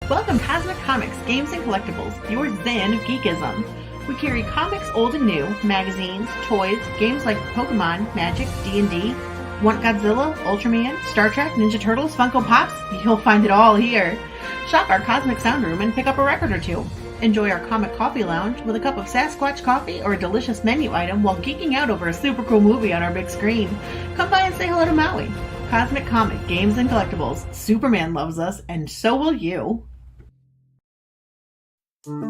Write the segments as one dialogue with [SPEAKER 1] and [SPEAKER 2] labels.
[SPEAKER 1] Welcome Cosmic Comics, Games and Collectibles, your zen of geekism. We carry comics old and new, magazines, toys, games like Pokemon, Magic, D&D. Want Godzilla, Ultraman, Star Trek, Ninja Turtles, Funko Pops? You'll find it all here. Shop our Cosmic Sound Room and pick up a record or two. Enjoy our Comic Coffee Lounge with a cup of Sasquatch coffee or a delicious menu item while geeking out over a super cool movie on our big screen. Come by and say hello to Maui. Cosmic Comic, Games and Collectibles. Superman loves us, and so will you.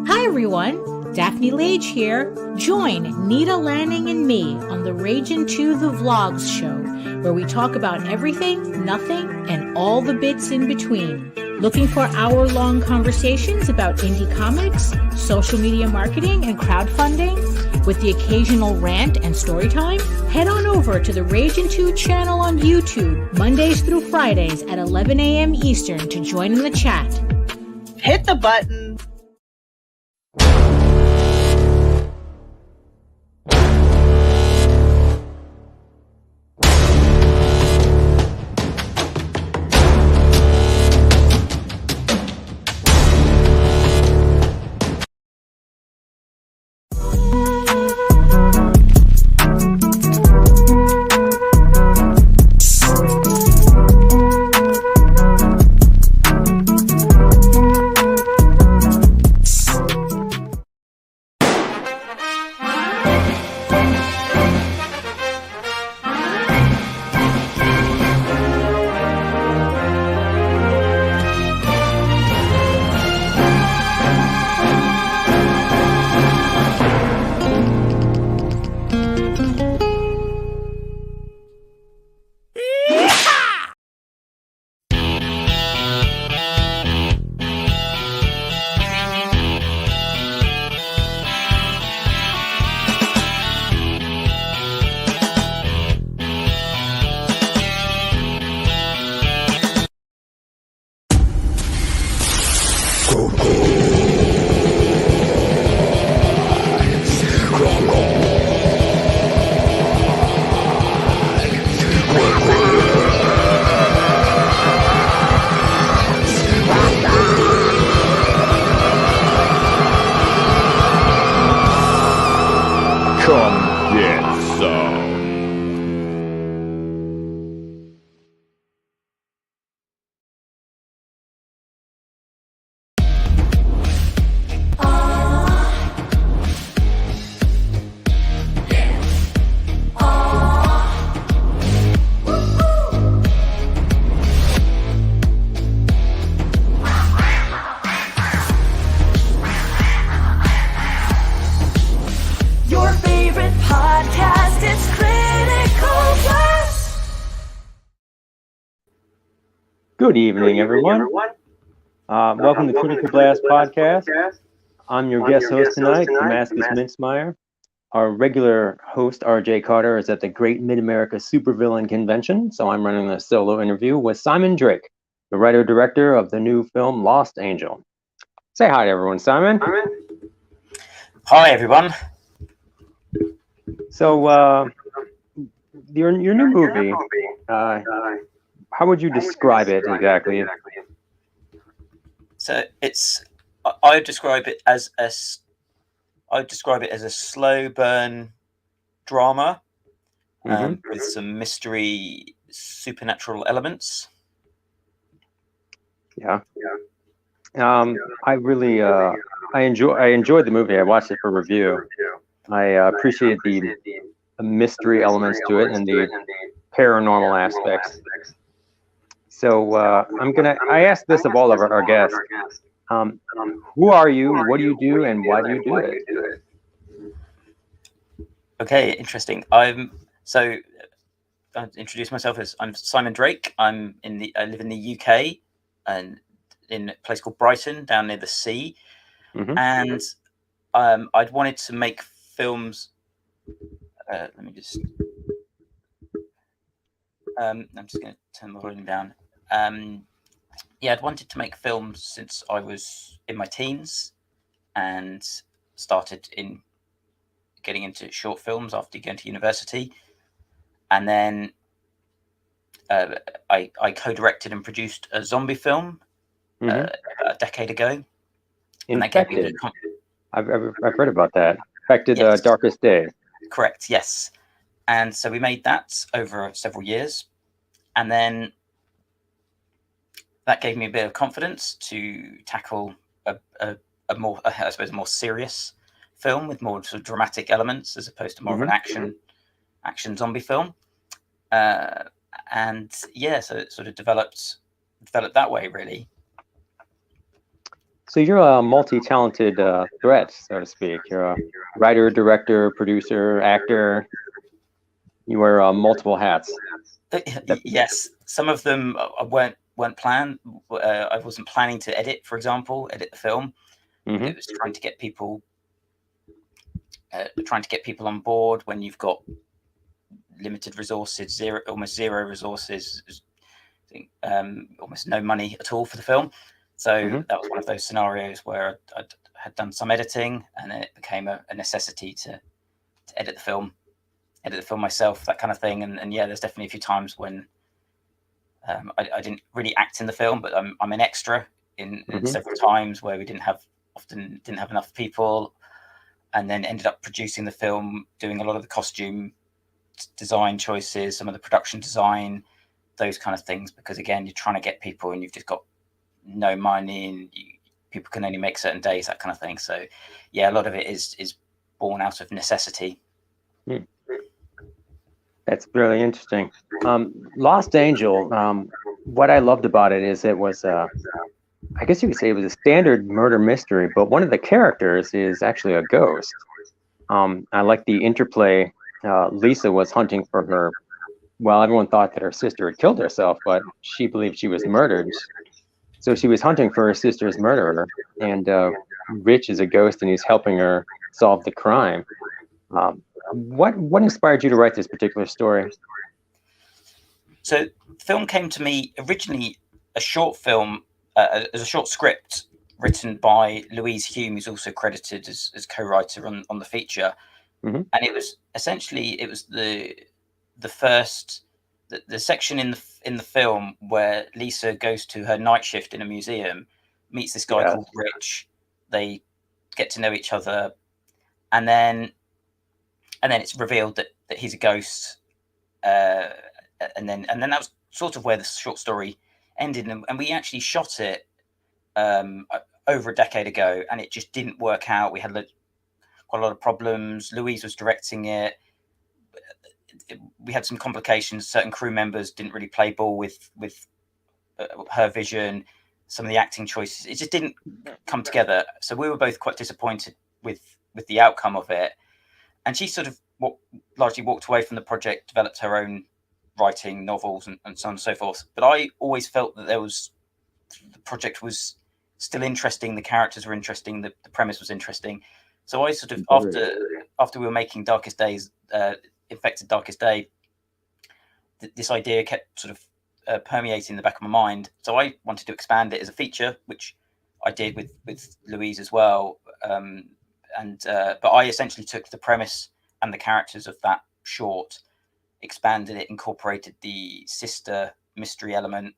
[SPEAKER 2] Hi everyone, Daphne Lage here. Join Nita Lanning and me on the Ragin' to the Vlogs show, where we talk about everything, nothing, and all the bits in between. Looking for hour-long conversations about indie comics, social media marketing, and crowdfunding, with the occasional rant and story time? Head on over to the Ragin' 2 channel on YouTube, Mondays through Fridays at 11 a.m. Eastern to join in the chat.
[SPEAKER 3] Hit the button.
[SPEAKER 4] Good evening, everyone. Welcome to Critical Blast Podcast. I'm your guest host tonight, Damascus Mintzmeyer. Our regular host, RJ Carter, is at the Great Mid-America Supervillain Convention, so I'm running a solo interview with Simon Drake, the writer-director of the new film Lost Angel. Say hi to everyone, Simon.
[SPEAKER 5] Hi, everyone.
[SPEAKER 4] So, your new movie, how would you describe it exactly?
[SPEAKER 5] So I would describe it as a slow burn drama with some mystery, supernatural elements. Yeah.
[SPEAKER 4] I really I enjoyed the movie. I watched it for review. I appreciated the mystery elements to it and the paranormal aspects. So I asked this of all of our guests. Who are you? What do you do? And why do you do it?
[SPEAKER 5] Okay, interesting. I'll introduce myself as I'm Simon Drake. I live in the UK and in a place called Brighton, down near the sea. And I'd wanted to make films. Let me just. I'm just going to turn the volume down. I'd wanted to make films since I was in my teens and started in getting into short films after going to university. And then I co-directed and produced a zombie film about a decade ago. And that
[SPEAKER 4] Infected.
[SPEAKER 5] gave me
[SPEAKER 4] I've heard about that. Infected,
[SPEAKER 5] Yes.
[SPEAKER 4] Darkest Day.
[SPEAKER 5] Correct, yes. And so we made that over several years. And then that gave me a bit of confidence to tackle a more, I suppose, a more serious film with more sort of dramatic elements as opposed to more of an action zombie film. And yeah, so it sort of developed that way, really.
[SPEAKER 4] So you're a multi-talented threat, so to speak. You're a writer, director, producer, actor. You wear multiple hats.
[SPEAKER 5] Yes, some of them weren't planned. I wasn't planning to edit the film. But it was trying to get people on board when you've got limited resources, almost zero resources, almost no money at all for the film. So that was one of those scenarios where I had done some editing, and then it became a necessity to edit the film myself, that kind of thing. And yeah, there's definitely a few times when I didn't really act in the film, but I'm an extra in several times where we didn't have enough people, and then ended up producing the film, doing a lot of the costume design choices, some of the production design, those kind of things, because again, you're trying to get people and you've just got no money, and people can only make certain days, that kind of thing. So yeah, a lot of it is born out of necessity.
[SPEAKER 4] That's really interesting. Lost Angel, what I loved about it is it was I guess you could say it was a standard murder mystery, but one of the characters is actually a ghost. I like the interplay. Lisa was hunting for her. Well, everyone thought that her sister had killed herself, but she believed she was murdered. So she was hunting for her sister's murderer, and Rich is a ghost, and he's helping her solve the crime. What inspired you to write this particular story?
[SPEAKER 5] So the film came to me originally a short film, as a short script written by Louise Hume, who's also credited as co-writer on the feature. And it was essentially the first the section in the film where Lisa goes to her night shift in a museum, meets this guy called Rich. They get to know each other, and then it's revealed that he's a ghost. And then that was sort of where the short story ended. And we actually shot it over a decade ago, and it just didn't work out. We had quite a lot of problems. Louise was directing it. We had some complications. Certain crew members didn't really play ball with her vision. Some of the acting choices, it just didn't come together. So we were both quite disappointed with the outcome of it. And she sort of largely walked away from the project, developed her own writing, novels, and so on and so forth. But I always felt that the project was still interesting. The characters were interesting. The premise was interesting. So I sort of, after we were making Darkest Days, Infected Darkest Day, this idea kept sort of permeating in the back of my mind. So I wanted to expand it as a feature, which I did with Louise as well. But I essentially took the premise and the characters of that short, expanded it, incorporated the sister mystery element,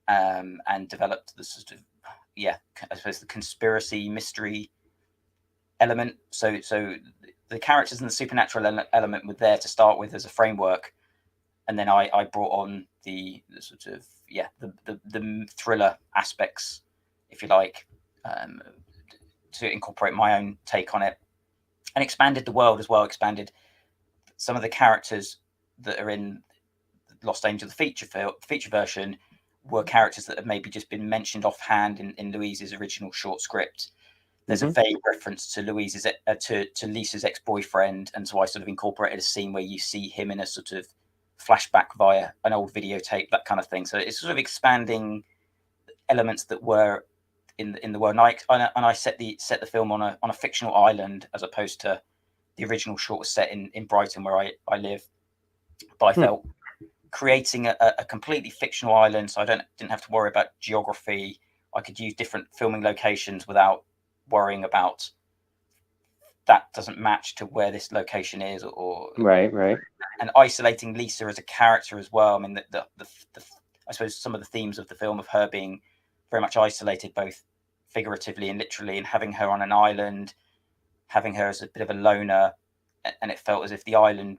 [SPEAKER 5] and developed the sort of, I suppose the conspiracy mystery element. So the characters and the supernatural element were there to start with as a framework, and then I brought on the sort of the thriller aspects, if you like, to incorporate my own take on it, and expanded the world as well. Expanded some of the characters that are in Lost Angel, the feature version, were characters that have maybe just been mentioned offhand in Louise's original short script. There's a vague reference to Louise's to Lisa's ex-boyfriend, and so I sort of incorporated a scene where you see him in a sort of flashback via an old videotape, that kind of thing. So it's sort of expanding elements that were in the world. And I set the film on a fictional island, as opposed to the original short was set in Brighton, where I live. But I felt creating a completely fictional island, so I didn't have to worry about geography. I could use different filming locations without worrying about that doesn't match to where this location is, or
[SPEAKER 4] right,
[SPEAKER 5] and isolating Lisa as a character as well. I mean, the I suppose some of the themes of the film, of her being very much isolated, both figuratively and literally, and having her on an island, having her as a bit of a loner, and it felt as if the island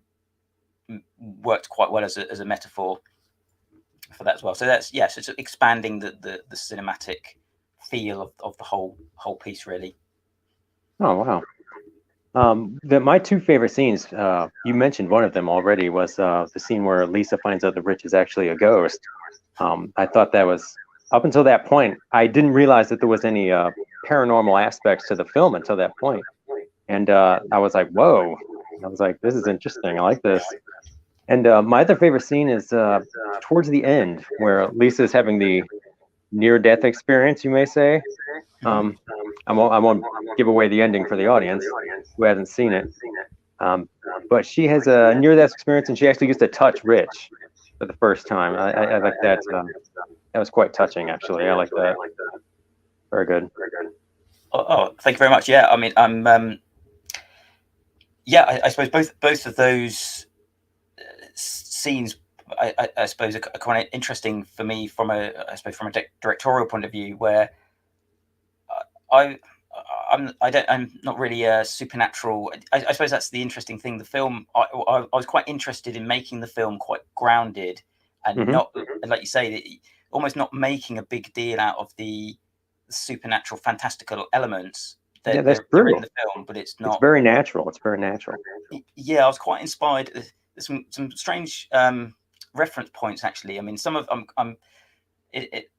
[SPEAKER 5] worked quite well as a metaphor for that as well. So that's so it's expanding the cinematic feel of the whole piece, really.
[SPEAKER 4] Oh wow. My two favorite scenes, you mentioned one of them already, was the scene where Lisa finds out that Rich is actually a ghost. I thought that was, up until that point, I didn't realize that there was any paranormal aspects to the film until that point. And I was like, whoa. I was like, this is interesting. I like this. And my other favorite scene is towards the end, where Lisa's having the near-death experience, you may say. I won't give away the ending for the audience who hasn't seen it. But she has a near-death experience, and she actually gets to touch Rich for the first time. I like that. That was quite touching, actually. I like that. Very good.
[SPEAKER 5] Oh, thank you very much. Yeah, I mean, I suppose both of those scenes, I suppose, are quite interesting for me from a directorial point of view, where I'm not really a supernatural. I suppose that's the interesting thing. The film, I was quite interested in making the film quite grounded and not, like you say, almost not making a big deal out of the supernatural, fantastical elements.
[SPEAKER 4] That's
[SPEAKER 5] they're
[SPEAKER 4] true.
[SPEAKER 5] in the film, but it's not.
[SPEAKER 4] It's very natural. It's very natural.
[SPEAKER 5] Yeah, I was quite inspired. There's some strange reference points, actually. I mean, some of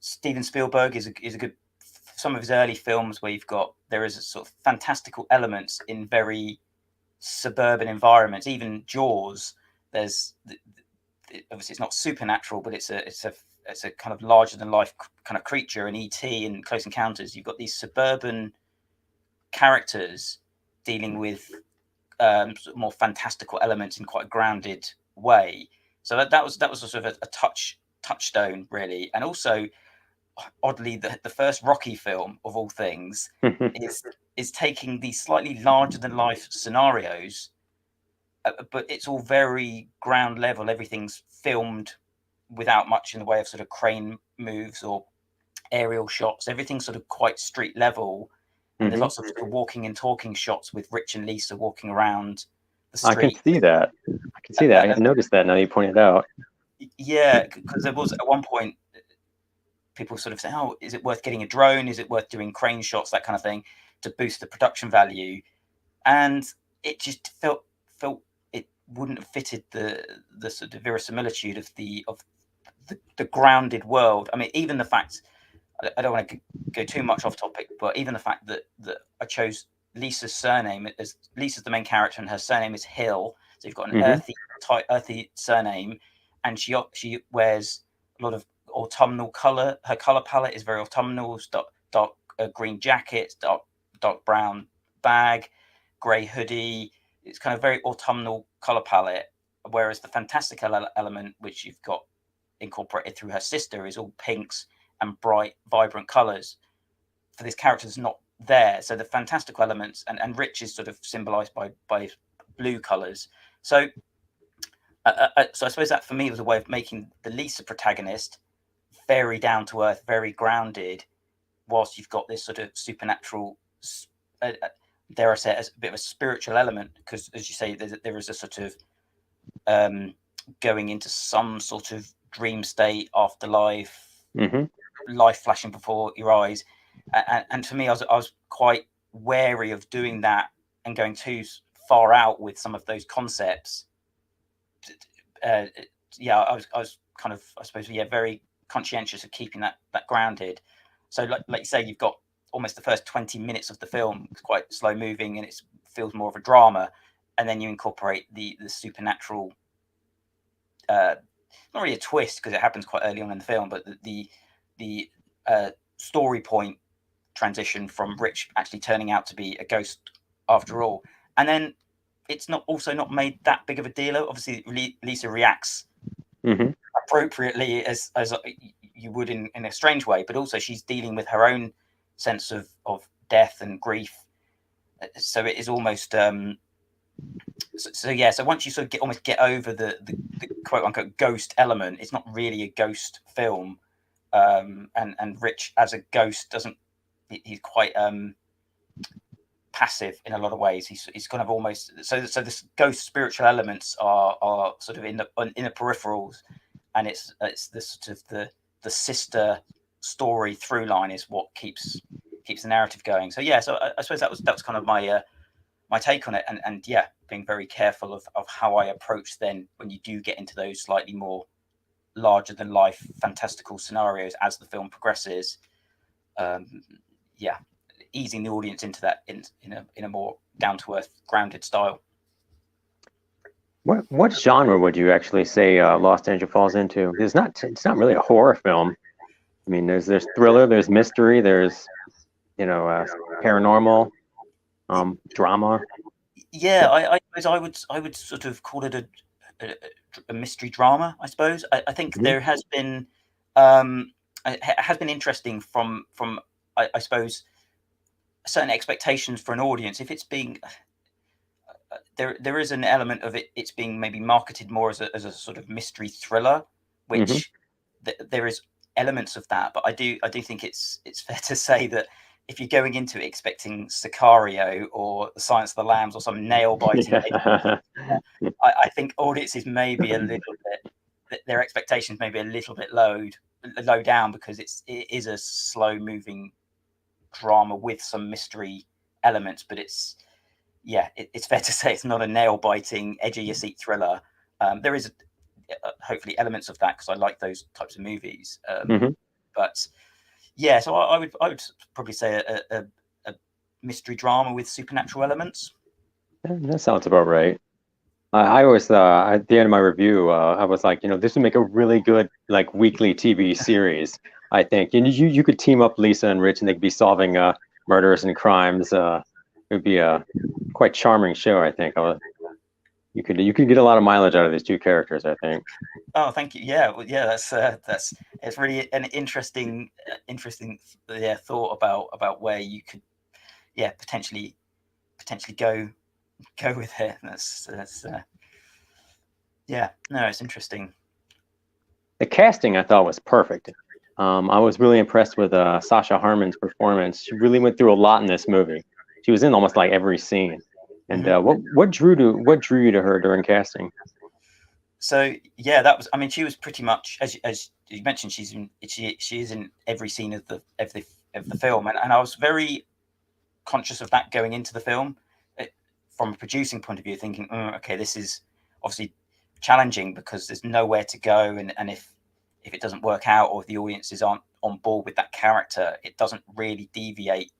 [SPEAKER 5] Steven Spielberg is a good. Some of his early films where there is a sort of fantastical elements in very suburban environments. Even Jaws, there's obviously it's not supernatural, but it's a kind of larger than life kind of creature. In E.T. and Close Encounters, you've got these suburban characters dealing with more fantastical elements in quite a grounded way. So that was sort of a touchstone, really. And also, oddly, the first Rocky film of all things is taking these slightly larger than life scenarios, but it's all very ground level. Everything's filmed without much in the way of sort of crane moves or aerial shots. Everything's sort of quite street level, and there's lots of sort of walking and talking shots with Rich and Lisa walking around the street.
[SPEAKER 4] I can see that. I noticed that now you pointed out.
[SPEAKER 5] Yeah, because there was at one point people sort of say, "Oh, is it worth getting a drone? Is it worth doing crane shots, that kind of thing, to boost the production value?" And it just felt it wouldn't have fitted the sort of verisimilitude of the grounded world. I mean, even the fact, I don't want to go too much off topic, but even the fact that I chose Lisa's surname, as Lisa's the main character and her surname is Hill, so you've got an earthy surname, and she wears a lot of autumnal color. Her color palette is very autumnal. Dark green jacket, dark brown bag, grey hoodie. It's kind of very autumnal color palette. Whereas the fantastical element, which you've got incorporated through her sister, is all pinks and bright, vibrant colors. For this character, it's not there. So the fantastical elements and Rich is sort of symbolized by blue colors. So I suppose that for me was a way of making the Lisa protagonist very down to earth, very grounded, whilst you've got this sort of supernatural, dare I say it, as a bit of a spiritual element, because as you say, there is a sort of going into some sort of dream state, afterlife, life flashing before your eyes, and for me, I was quite wary of doing that and going too far out with some of those concepts. I was kind of, I suppose, very conscientious of keeping that grounded. So like you say, you've got almost the first 20 minutes of the film, it's quite slow moving and it feels more of a drama, and then you incorporate the supernatural, not really a twist because it happens quite early on in the film, but the story point transition from Rich actually turning out to be a ghost after all. And then it's not made that big of a deal. Obviously Lisa reacts appropriately as you would in a strange way, but also she's dealing with her own sense of death and grief. So it is almost so once you sort of get over the quote unquote ghost element, it's not really a ghost film. and Rich as a ghost he's quite passive in a lot of ways. He's kind of almost so this ghost spiritual elements are sort of in the peripherals, and it's the sort of the sister story through line is what keeps the narrative going. So yeah, so I suppose that was kind of my my take on it, and yeah, being very careful of how I approach then when you do get into those slightly more larger than life fantastical scenarios as the film progresses. Yeah, easing the audience into that in a more down to earth, grounded style.
[SPEAKER 4] What genre would you actually say Lost Angel falls into? It's not really a horror film. I mean, there's thriller, there's mystery, there's paranormal, drama.
[SPEAKER 5] Yeah, I suppose I would sort of call it a mystery drama. I suppose I think there has been it has been interesting from I suppose certain expectations for an audience. If it's being there is an element of it's being maybe marketed more as a sort of mystery thriller, which there is elements of that, but I do think it's fair to say that if you're going into it expecting Sicario or The Silence of the Lambs or some nail biting, I think audiences may be a little bit, their expectations may be a little bit low down, because it is a slow moving drama with some mystery elements, but it's fair to say it's not a nail biting, edge of your seat thriller. There is hopefully elements of that because I like those types of movies. But yeah, so I would probably say a mystery drama with supernatural elements.
[SPEAKER 4] That sounds about right. I always at the end of my review, I was like, this would make a really good like weekly TV series. I think, and you could team up Lisa and Rich, and they could be solving murders and crimes. It would be a quite charming show. I think you could get a lot of mileage out of these two characters, I think.
[SPEAKER 5] Oh, thank you. Yeah, well, yeah, that's it's really an interesting thought about where you could potentially go with it. That's it's interesting.
[SPEAKER 4] The casting I thought was perfect. I was really impressed with Sasha Harmon's performance. She really went through a lot in this movie. She was in almost like every scene. And what drew you to her during casting?
[SPEAKER 5] So yeah, that was. I mean, she was pretty much as you mentioned. She is in every scene of the film, and I was very conscious of that going into the film. From a producing point of view, thinking, okay, this is obviously challenging because there's nowhere to go, and if it doesn't work out, or if the audiences aren't on board with that character, it doesn't really deviate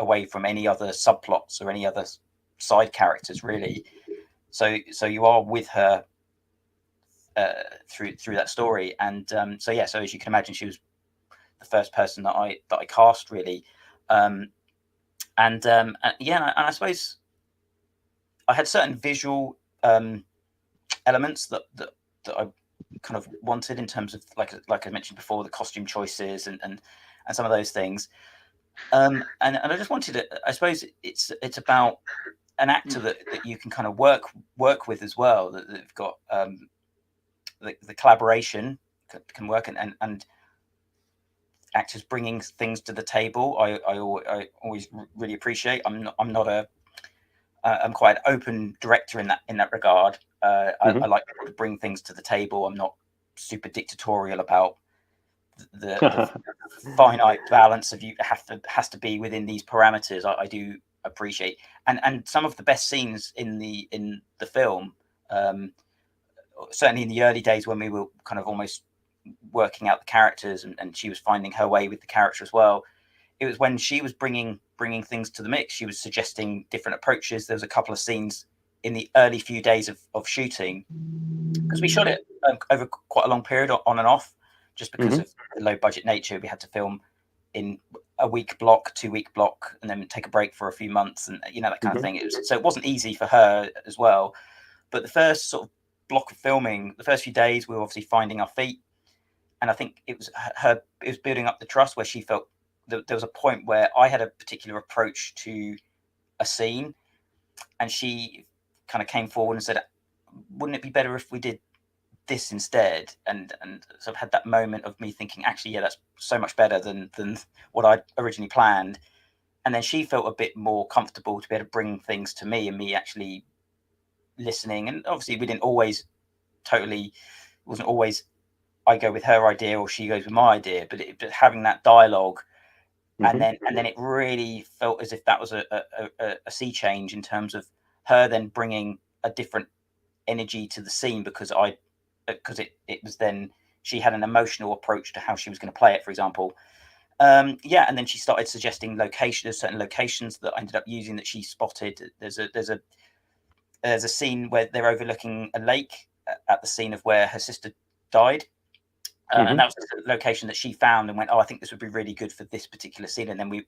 [SPEAKER 5] away from any other subplots or any other side characters, really. So you are with her through that story, and so as you can imagine, she was the first person that I cast, really, and I suppose I had certain visual elements that I kind of wanted in terms of like I mentioned before, the costume choices and some of those things, and I just wanted to, I suppose it's about an actor that you can kind of work with as well, that they've got the collaboration can work, and actors bringing things to the table. I always really appreciate. I'm quite an open director in that regard. I like to bring things to the table. I'm not super dictatorial about the finite balance of has to be within these parameters. I do appreciate, and some of the best scenes in the film, certainly in the early days when we were kind of almost working out the characters, and she was finding her way with the character as well. It was when she was bringing things to the mix. She was suggesting different approaches. There was a couple of scenes in the early few days of shooting, because we shot it over quite a long period on and off, just because of the low budget nature. We had to film in a week block, 2 week block, and then take a break for a few months, and that kind of thing. So it wasn't easy for her as well. But the first sort of block of filming, the first few days, we were obviously finding our feet, and I think it was building up the trust where she felt that there was a point where I had a particular approach to a scene, and she kind of came forward and said, wouldn't it be better if we did this instead, and sort of had that moment of me thinking, actually, yeah, that's so much better than what I'd originally planned. And then she felt a bit more comfortable to be able to bring things to me, and me actually listening. And obviously we didn't always wasn't always I go with her idea or she goes with my idea, but having that dialogue, and then it really felt as if that was a sea change in terms of her then bringing a different energy to the scene, because it was then she had an emotional approach to how she was going to play it, for example. And then she started suggesting certain locations that I ended up using that she spotted. There's a scene where they're overlooking a lake at the scene of where her sister died. And that was the location that she found and went, oh, I think this would be really good for this particular scene. And then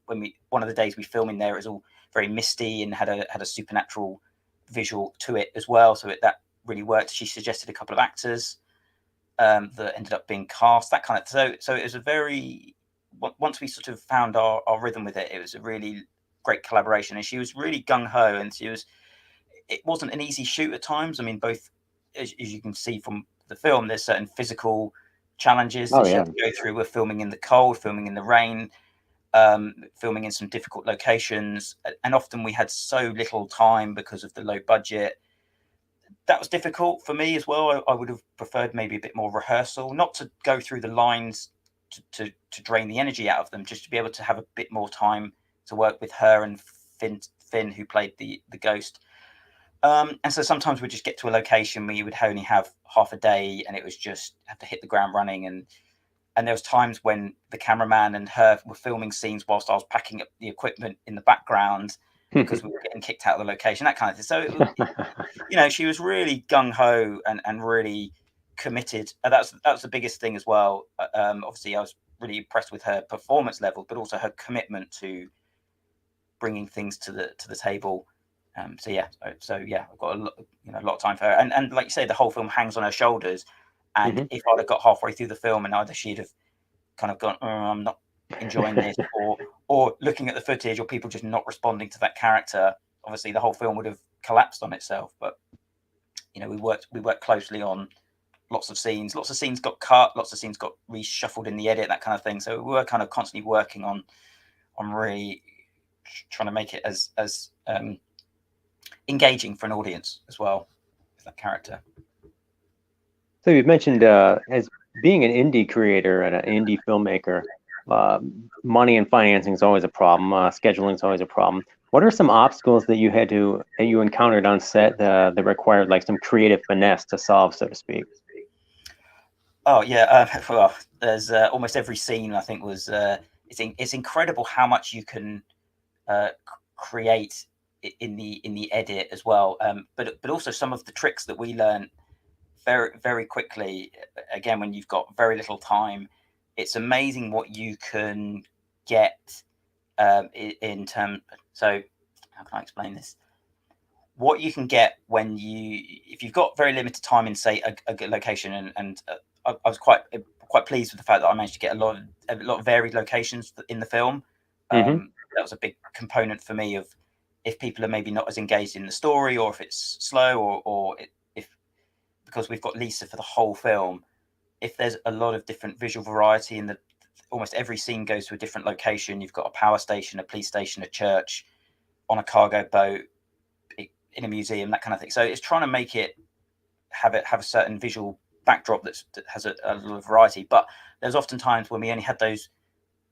[SPEAKER 5] one of the days we filmed in there, it was all very misty and had a supernatural visual to it as well. So that really worked. She suggested a couple of actors that ended up being cast, that kind of. So it was a very, once we sort of found our rhythm with it, it was a really great collaboration. And she was really gung ho, and it wasn't an easy shoot at times. I mean, both as you can see from the film, there's certain physical challenges that she had to go through. We're filming in the cold, filming in the rain, filming in some difficult locations, and often we had so little time because of the low budget. That was difficult for me as well. I would have preferred maybe a bit more rehearsal, not to go through the lines to drain the energy out of them, just to be able to have a bit more time to work with her and Finn, who played the ghost. And so sometimes we'd just get to a location where you would only have half a day, and it was just have to hit the ground running. And there was times when the cameraman and her were filming scenes whilst I was packing up the equipment in the background because we were getting kicked out of the location, that kind of thing. So, she was really gung ho and really committed. That's the biggest thing as well. Obviously, I was really impressed with her performance level, but also her commitment to bringing things to the table. I've got a lot of time for her, and like you say, the whole film hangs on her shoulders. And if I'd have got halfway through the film and either she'd have kind of gone, I'm not enjoying this, or looking at the footage, or people just not responding to that character, obviously the whole film would have collapsed on itself. But we worked closely on lots of scenes. Lots of scenes got cut, lots of scenes got reshuffled in the edit, that kind of thing. So we were kind of constantly working on really trying to make it as engaging for an audience as well with that character.
[SPEAKER 4] So you've mentioned as being an indie creator and an indie filmmaker, money and financing is always a problem. Scheduling is always a problem. What are some obstacles that you encountered on set that required like some creative finesse to solve, so to speak?
[SPEAKER 5] Oh yeah, well, there's almost every scene I think was it's incredible how much you can create in the edit as well. But also some of the tricks that we learned very, very quickly. Again, when you've got very little time, it's amazing what you can get in terms. So how can I explain this? What you can get if you've got very limited time in, say, a good location, and I was quite pleased with the fact that I managed to get a lot of varied locations in the film. That was a big component for me of if people are maybe not as engaged in the story, or if it's slow, or because we've got Lisa for the whole film, if there's a lot of different visual variety in almost every scene goes to a different location. You've got a power station, a police station, a church, on a cargo boat, in a museum, that kind of thing. So it's trying to make it have a certain visual backdrop that has a lot of variety. But there's often times when we only had those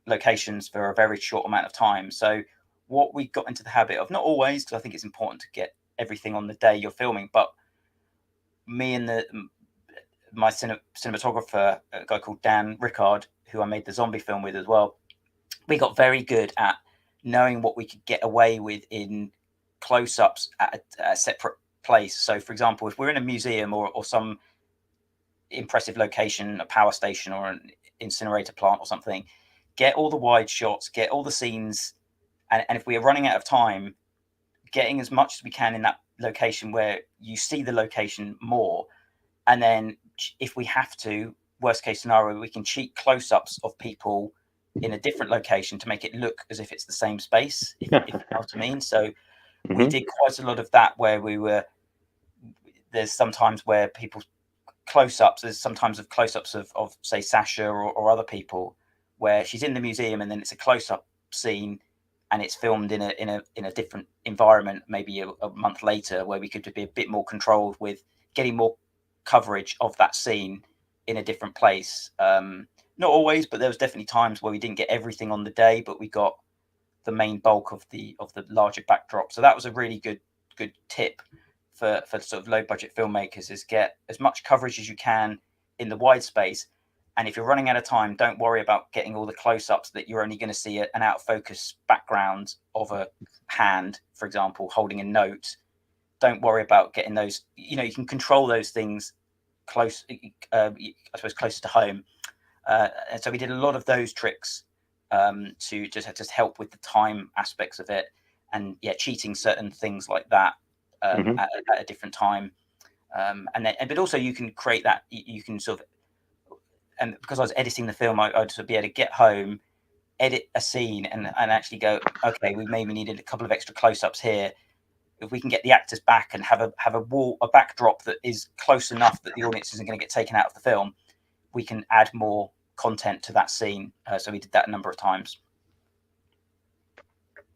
[SPEAKER 5] locations for a very short amount of time. So what we got into the habit of, not always, because I think it's important to get everything on the day you're filming, but me and my cinematographer, a guy called Dan Rickard, who I made the zombie film with as well, we got very good at knowing what we could get away with in close-ups at a separate place. So, for example, if we're in a museum or some impressive location, a power station or an incinerator plant or something, get all the wide shots, get all the scenes, and if we are running out of time, getting as much as we can in that location where you see the location more. And then if we have to, worst case scenario, we can cheat close-ups of people in a different location to make it look as if it's the same space, if you know what I mean. So we did quite a lot of that, where there's sometimes where people close-ups. There's sometimes of close-ups of say Sasha or other people where she's in the museum and then it's a close-up scene and it's filmed in a different environment, maybe a month later, where we could be a bit more controlled with getting more coverage of that scene in a different place. Not always, but there was definitely times where we didn't get everything on the day, but we got the main bulk of the larger backdrop. So that was a really good tip for sort of low budget filmmakers, is get as much coverage as you can in the wide space. And if you're running out of time, don't worry about getting all the close-ups that you're only going to see an out of focus background of a hand, for example, holding a note. Don't worry about getting those. You know, you can control those things close, I suppose, closer to home. And so we did a lot of those tricks to just help with the time aspects of it, and cheating certain things like that at a different time. But also you can create that. You can sort of, and because I was editing the film, I'd sort of be able to get home, edit a scene, and actually go, okay, we maybe needed a couple of extra close-ups here. If we can get the actors back and have a backdrop that is close enough that the audience isn't going to get taken out of the film, we can add more content to that scene. So we did that a number of times.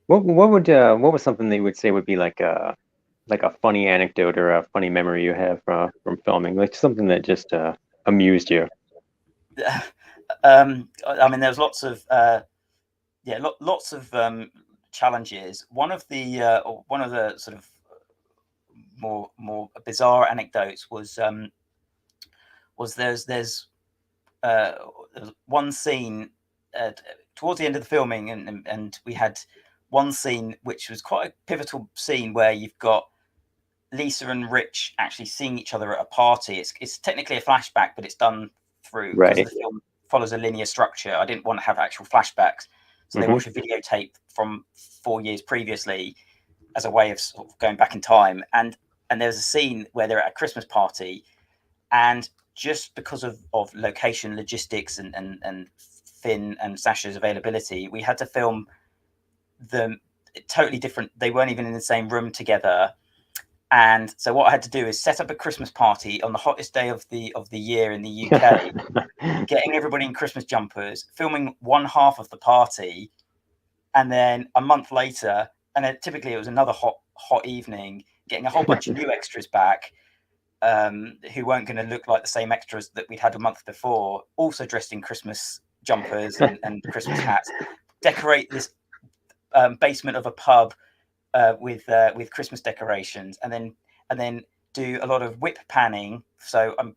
[SPEAKER 4] What was something that you would say would be like a funny anecdote or a funny memory you have from filming, like something that just amused you?
[SPEAKER 5] I mean, there's lots of challenges. One of the sort of more bizarre anecdotes was there's one scene towards the end of the filming, and we had one scene which was quite a pivotal scene where you've got Lisa and Rich actually seeing each other at a party. It's technically a flashback, but it's done through, because the film follows a linear structure. I didn't want to have actual flashbacks, so they watch a videotape from 4 years previously as a way of sort of going back in time. And there's a scene where they're at a Christmas party, and just because of location logistics and Finn and Sasha's availability, we had to film them totally different. They weren't even in the same room together. And so what I had to do is set up a Christmas party on the hottest day of the year in the UK, getting everybody in Christmas jumpers, filming one half of the party, and then a month later, and then typically it was another hot evening, getting a whole bunch of new extras back, who weren't going to look like the same extras that we'd had a month before, also dressed in Christmas jumpers and Christmas hats, decorate this basement of a pub with Christmas decorations, and then do a lot of whip panning. So I'm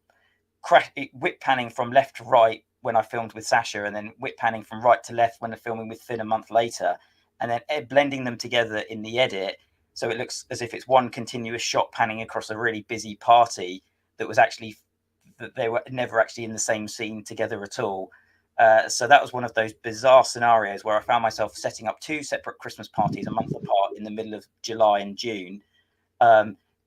[SPEAKER 5] whip panning from left to right when I filmed with Sasha, and then whip panning from right to left when I'm filming with Finn a month later, and then blending them together in the edit, so it looks as if it's one continuous shot panning across a really busy party that they were never actually in the same scene together at all. So that was one of those bizarre scenarios where I found myself setting up two separate Christmas parties a month apart in the middle of July and June,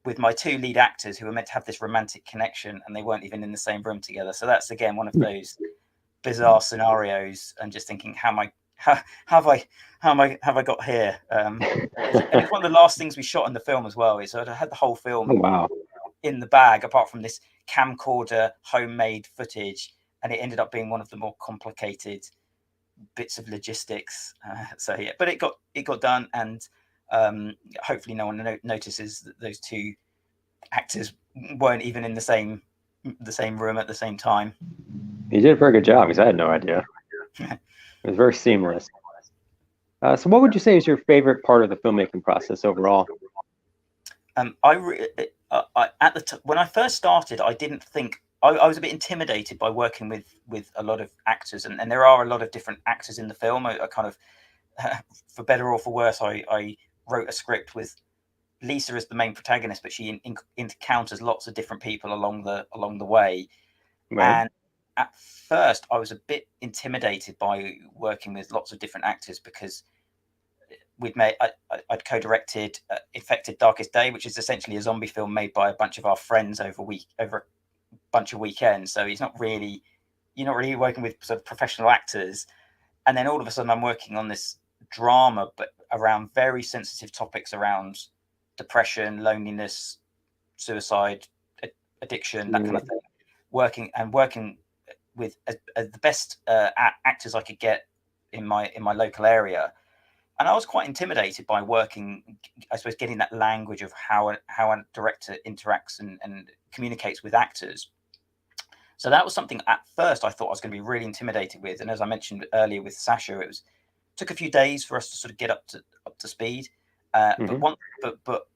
[SPEAKER 5] with my two lead actors who were meant to have this romantic connection, and they weren't even in the same room together. So that's again one of those bizarre scenarios, and just thinking, how have I got here? And it's one of the last things we shot in the film as well. Is I had the whole film in the bag, apart from this camcorder homemade footage. And it ended up being one of the more complicated bits of logistics. But it got done, and hopefully no one notices that those two actors weren't even in the same room at the same time.
[SPEAKER 4] You did a very good job, because I had no idea. It was very seamless. So what would you say is your favorite part of the filmmaking process overall?
[SPEAKER 5] When I first started, I didn't think. I was a bit intimidated by working with a lot of actors, and there are a lot of different actors in the film. I kind of, for better or for worse, I wrote a script with Lisa as the main protagonist, but she encounters lots of different people along the way. Right. And at first, I was a bit intimidated by working with lots of different actors, because I'd co-directed Infected Darkest Day, which is essentially a zombie film made by a bunch of our friends over a bunch of weekends. So you're not really working with sort of professional actors. And then all of a sudden I'm working on this drama, but around very sensitive topics around depression, loneliness, suicide, addiction, that kind of thing. working with the best actors I could get in my local area. And I was quite intimidated by working, I suppose, getting that language of how a director interacts and communicates with actors. So that was something at first I thought I was going to be really intimidated with. And as I mentioned earlier with Sasha, it took a few days for us to sort of get up to speed. But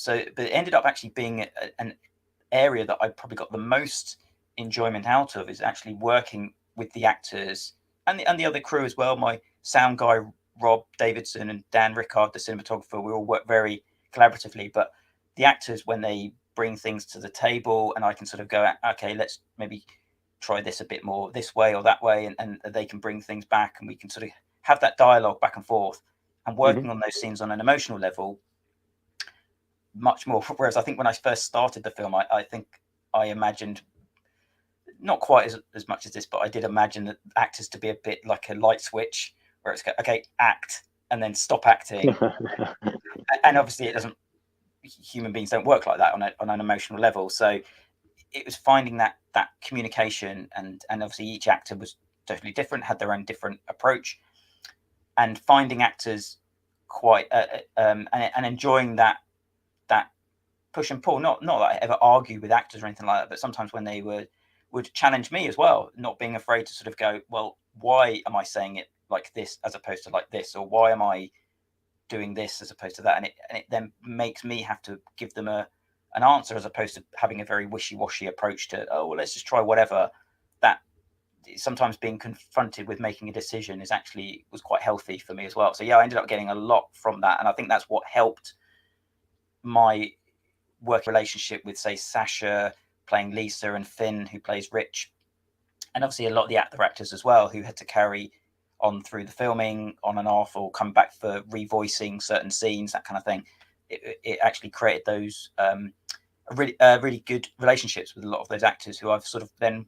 [SPEAKER 5] it ended up actually being an area that I probably got the most enjoyment out of, is actually working with the actors and the other crew as well. My sound guy Rob Davidson and Dan Rickard, the cinematographer, we all work very collaboratively. But the actors, when they bring things to the table and I can sort of go, okay, let's maybe try this a bit more this way or that way, and they can bring things back and we can sort of have that dialogue back and forth and working on those scenes on an emotional level much more. Whereas I think when I first started the film, I think I imagined, not quite as much as this, but I did imagine that actors to be a bit like a light switch where it's okay, act and then stop acting. And obviously it doesn't, human beings don't work like that on an emotional level. So it was finding that communication, and obviously each actor was totally different, had their own different approach, and finding actors quite and enjoying that push and pull. Not that I ever argue with actors or anything like that, but sometimes when they would challenge me as well, not being afraid to sort of go, well, why am I saying it like this as opposed to like this, or why am I doing this as opposed to that, and it then makes me have to give them an answer as opposed to having a very wishy-washy approach to, oh well, let's just try whatever. That sometimes being confronted with making a decision was quite healthy for me as well. So yeah, I ended up getting a lot from that, and I think that's what helped my work relationship with, say, Sasha playing Lisa and Finn who plays Rich, and obviously a lot of the other actors as well who had to carry on through the filming on and off, or come back for revoicing certain scenes, that kind of thing. It actually created those really good relationships with a lot of those actors who I've sort of then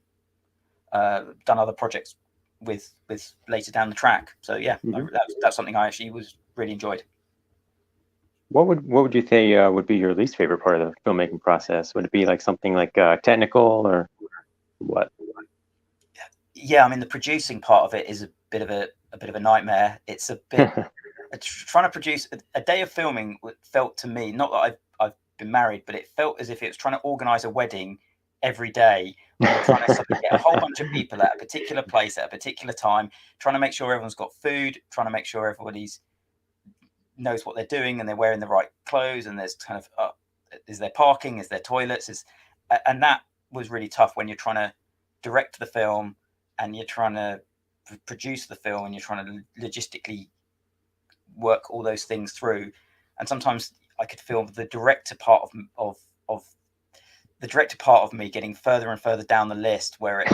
[SPEAKER 5] done other projects with later down the track. So yeah, that's something I actually was really enjoyed.
[SPEAKER 4] What would you say would be your least favorite part of the filmmaking process? Would it be like something like technical, or what?
[SPEAKER 5] Yeah, I mean, the producing part of it is a bit of a nightmare. It's a bit trying to produce a day of filming felt to me, not that I've been married, but it felt as if it was trying to organize a wedding every day, where you're trying to sort of get a whole bunch of people at a particular place at a particular time, trying to make sure everyone's got food, trying to make sure everybody's knows what they're doing and they're wearing the right clothes, and there's kind of is there parking, is there toilets, and that was really tough when you're trying to direct the film and you're trying to produce the film and you're trying to logistically work all those things through. And sometimes I could feel the director part of me getting further and further down the list, where it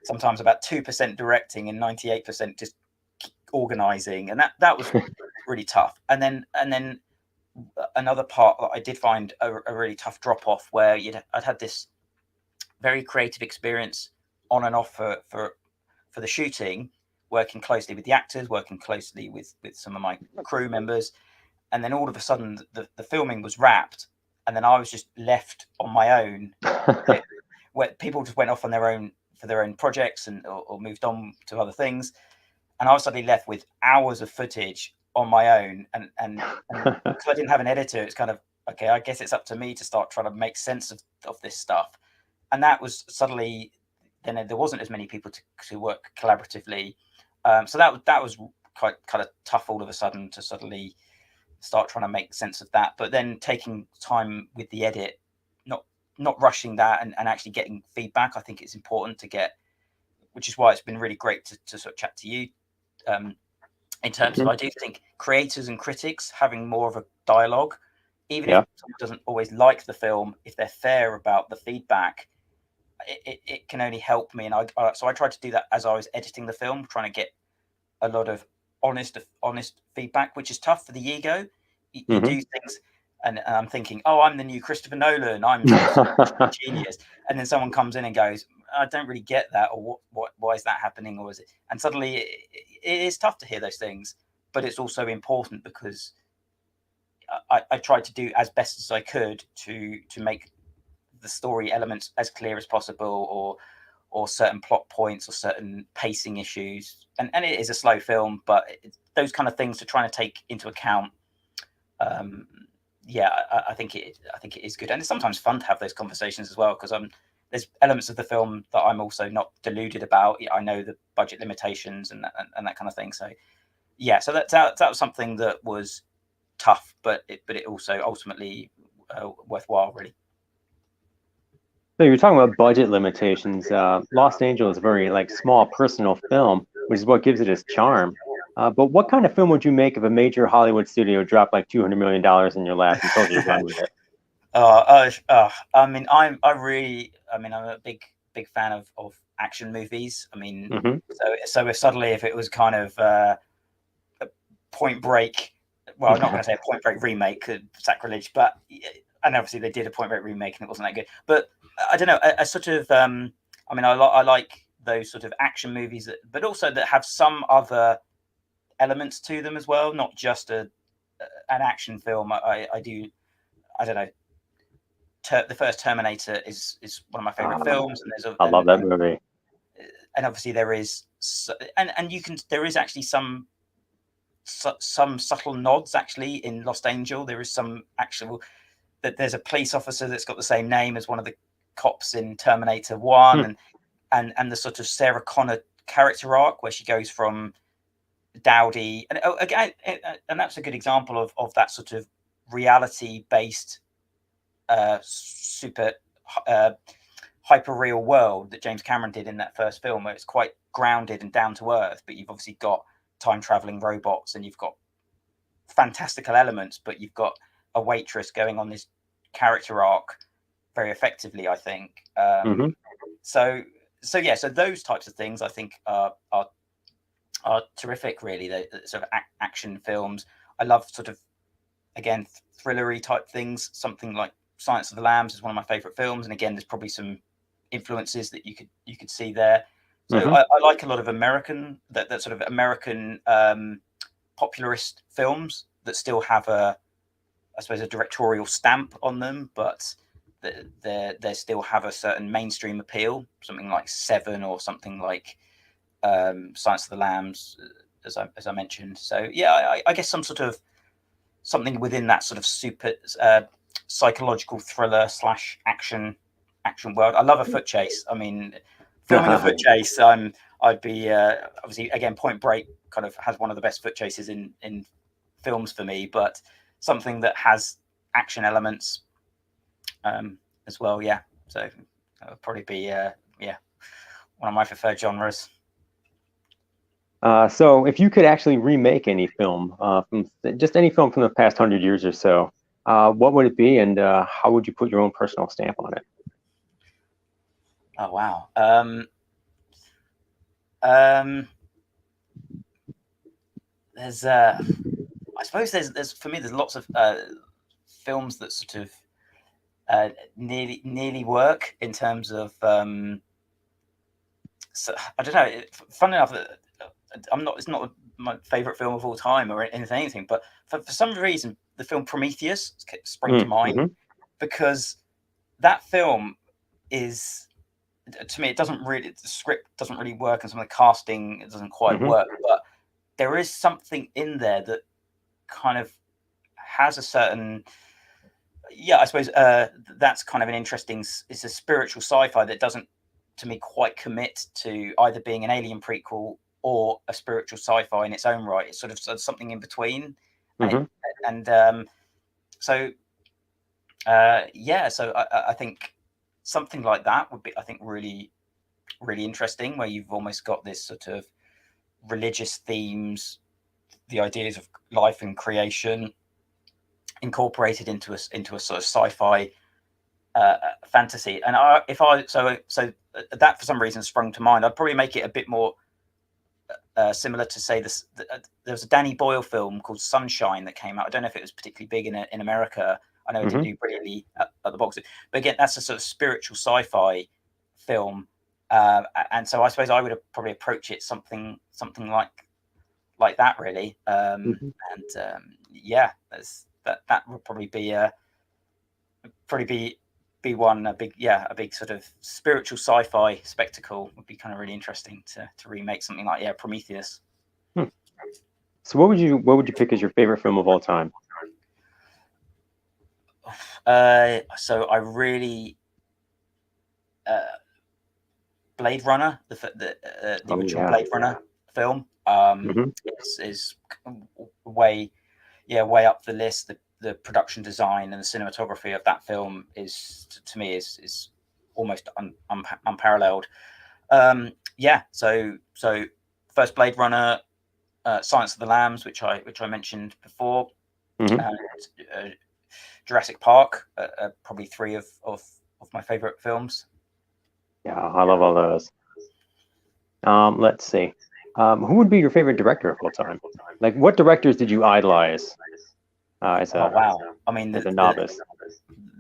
[SPEAKER 5] sometimes about 2% directing and 98% just organizing, and that was really tough. And then another part that I did find a really tough drop off, where I'd had this very creative experience on and off for the shooting, working closely with the actors, working closely with some of my crew members, and then all of a sudden the filming was wrapped, and then I was just left on my own, where people just went off on their own for their own projects or moved on to other things, and I was suddenly left with hours of footage on my own, and because I didn't have an editor, it's kind of okay, I guess it's up to me to start trying to make sense of this stuff. And that was suddenly, then there wasn't as many people to work collaboratively, so that was quite kind of tough all of a sudden to suddenly start trying to make sense of that. But then taking time with the edit, not rushing that, and actually getting feedback, I think it's important to get, which is why it's been really great to sort of chat to you. In terms of, I do think creators and critics having more of a dialogue, even if someone doesn't always like the film, if they're fair about the feedback, it can only help me. And so I tried to do that as I was editing the film, trying to get a lot of honest feedback, which is tough for the ego. You do things, and I'm thinking, oh, I'm the new Christopher Nolan, I'm a genius, and then someone comes in and goes, I don't really get that, or what why is that happening, or is it? And suddenly it is tough to hear those things, but it's also important because I tried to do as best as I could to make the story elements as clear as possible, or certain plot points or certain pacing issues. And it is a slow film, but those kind of things to try to take into account. I think it is good, and it's sometimes fun to have those conversations as well, because there's elements of the film that I'm also not deluded about. I know the budget limitations and that kind of thing. So yeah, so that was something that was tough, but it also ultimately worthwhile, really.
[SPEAKER 4] So you're talking about budget limitations. Lost Angel is a very small personal film, which is what gives it its charm. But what kind of film would you make if a major Hollywood studio dropped $200 million in your lap and told you to run with it?
[SPEAKER 5] I'm a big fan of action movies. I mean, so if it was kind of Point Break, well, I'm not going to say a Point Break remake, sacrilege, but and obviously they did a Point Break remake and it wasn't that good. But I don't know, a sort of I like those sort of action movies, but also that have some other elements to them as well, not just an action film. I don't know. The first Terminator is one of my favorite films, and
[SPEAKER 4] I love that movie.
[SPEAKER 5] And obviously there is, there is actually some subtle nods actually in Lost Angel. There is some actual that there's a police officer that's got the same name as one of the cops in Terminator 1, and the sort of Sarah Connor character arc where she goes from dowdy, and again, and that's a good example of that sort of reality based super hyper real world that James Cameron did in that first film, where it's quite grounded and down to earth, but you've obviously got time traveling robots and you've got fantastical elements, but you've got a waitress going on this character arc very effectively, I think. So those types of things I think are terrific, really. The sort of action films. I love sort of, again, thrillery type things. Something like Silence of the Lambs is one of my favorite films, and again, there's probably some influences that you could see there. So I like a lot of that sort of American popularist films that still have a directorial stamp on them, but they still have a certain mainstream appeal. Something like Seven, or something like Silence of the Lambs, as I mentioned. So yeah, I guess something within that sort of super psychological thriller / action world. I love a foot chase. I mean, filming a foot chase, I'd be obviously, again, Point Break kind of has one of the best foot chases in films for me, but something that has action elements as well. Yeah, so that would probably be one of my preferred genres.
[SPEAKER 4] So if you could actually remake any film, from just any film from the past 100 years or so, what would it be, and how would you put your own personal stamp on it?
[SPEAKER 5] Oh, wow. There's I suppose there's for me, there's lots of films that sort of nearly work in terms of so I don't know. Fun enough, it's not my favorite film of all time or anything, but for some reason the film Prometheus sprang to mind, because that film is, to me, it doesn't really, the script doesn't really work, and some of the casting doesn't quite work, but there is something in there that kind of has a certain, I suppose that's kind of an interesting, it's a spiritual sci-fi that doesn't, to me, quite commit to either being an Alien prequel or a spiritual sci-fi in its own right. It's sort of something in between. So I think something like that would be, I think, really, really interesting, where you've almost got this sort of religious themes, the ideas of life and creation incorporated into a sort of sci-fi fantasy. And so that for some reason sprung to mind. I'd probably make it a bit more similar to, say, this. There was a Danny Boyle film called Sunshine that came out. I don't know if it was particularly big in America. I know it didn't do brilliantly at the box office, but again, that's a sort of spiritual sci-fi film, and so I suppose I would probably approach it something like that, really. That would probably be be one. A big sort of spiritual sci-fi spectacle would be kind of really interesting to remake something like Prometheus.
[SPEAKER 4] So what would you pick as your favorite film of all time?
[SPEAKER 5] So I really Blade Runner, the original Blade Runner film, is way up the list. The production design and the cinematography of that film is, to me, is almost unparalleled. So first Blade Runner, Silence of the Lambs, which I mentioned before, Jurassic Park, probably three of my favorite films.
[SPEAKER 4] Yeah, I love all those. Let's see. Who would be your favorite director of all time? Like, what directors did you idolize as a novice?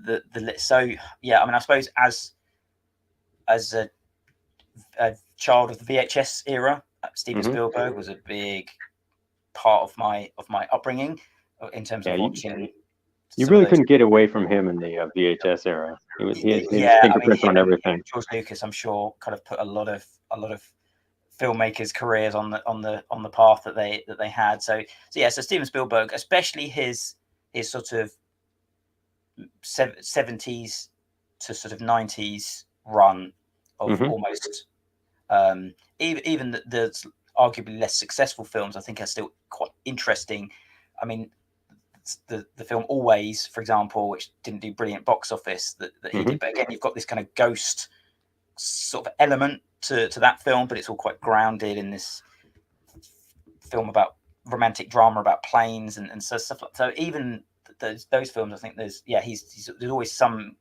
[SPEAKER 5] I suppose as a child of the VHS era, Steven Spielberg was a big part of my upbringing in terms of watching.
[SPEAKER 4] You really couldn't get away from him in the VHS era. He had his fingerprints on everything.
[SPEAKER 5] George Lucas, I'm sure, kind of put a lot of filmmakers' careers on the path that they had. So Steven Spielberg, especially his sort of 70s to sort of 90s run of almost even the arguably less successful films, I think, are still quite interesting. I mean, the film Always, for example, which didn't do brilliant box office that he did, but again, you've got this kind of ghost sort of element to that film, but it's all quite grounded in this film about romantic drama about planes and so stuff like. So even those films, I think there's always some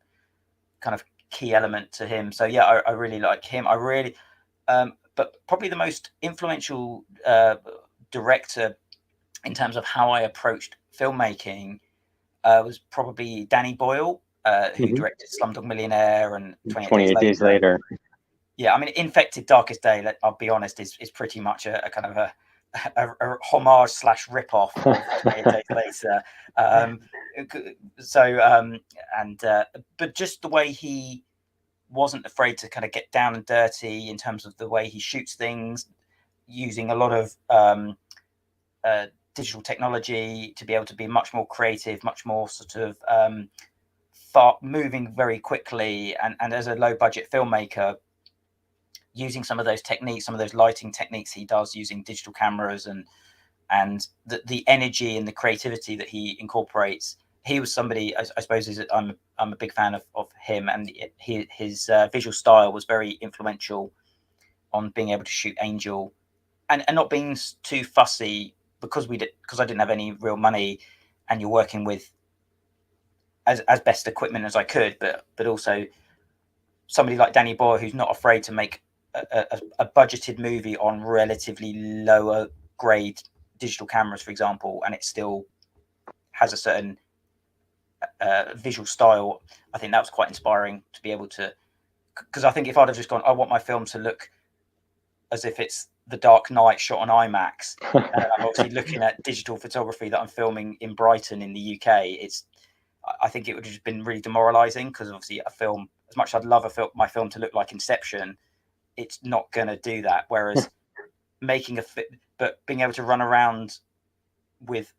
[SPEAKER 5] kind of key element to him. So I really like him. But probably the most influential director in terms of how I approached filmmaking was probably Danny Boyle, who directed Slumdog Millionaire and 28
[SPEAKER 4] Days Later.
[SPEAKER 5] Yeah, I mean, Infected Darkest Day, I'll be honest, is pretty much a kind of a homage / rip-off of 28 Days Later. But just the way he wasn't afraid to kind of get down and dirty in terms of the way he shoots things, using a lot of digital technology to be able to be much more creative, much more sort of moving very quickly, and as a low budget filmmaker, using some of those techniques, some of those lighting techniques he does using digital cameras, and the energy and the creativity that he incorporates. He was somebody, I suppose, I'm a big fan of him, and his visual style was very influential on being able to shoot Angel, and not being too fussy because I didn't have any real money, and you're working with as best equipment as I could, but also somebody like Danny Boyle who's not afraid to make a budgeted movie on relatively lower grade digital cameras, for example, and it still has a certain visual style. I think that was quite inspiring to be able to, because I think if I'd have just gone, I want my film to look as if it's The Dark Knight shot on IMAX, and I'm obviously looking at digital photography that I'm filming in Brighton in the UK, I think it would have just been really demoralizing, because obviously a film, as much as I'd love my film to look like Inception, it's not going to do that. Whereas but being able to run around with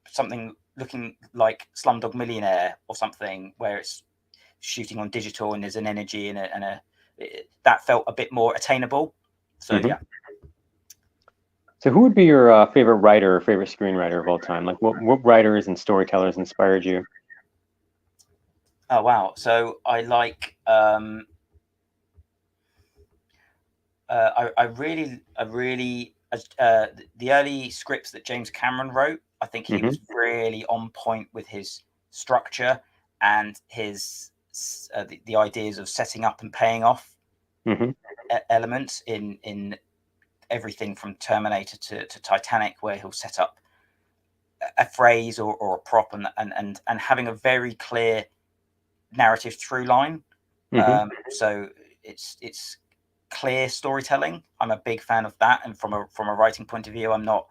[SPEAKER 5] something looking like Slumdog Millionaire or something, where it's shooting on digital and there's an energy and that felt a bit more attainable. So
[SPEAKER 4] So who would be your favorite writer or favorite screenwriter of all time? Like what writers and storytellers inspired you?
[SPEAKER 5] Oh wow! So I like I really the early scripts that James Cameron wrote. I think he was really on point with his structure and his the ideas of setting up and paying off elements in everything from Terminator to Titanic, where he'll set up a phrase or a prop and having a very clear narrative through line. So it's clear storytelling. I'm a big fan of that, and from a writing point of view, I'm not.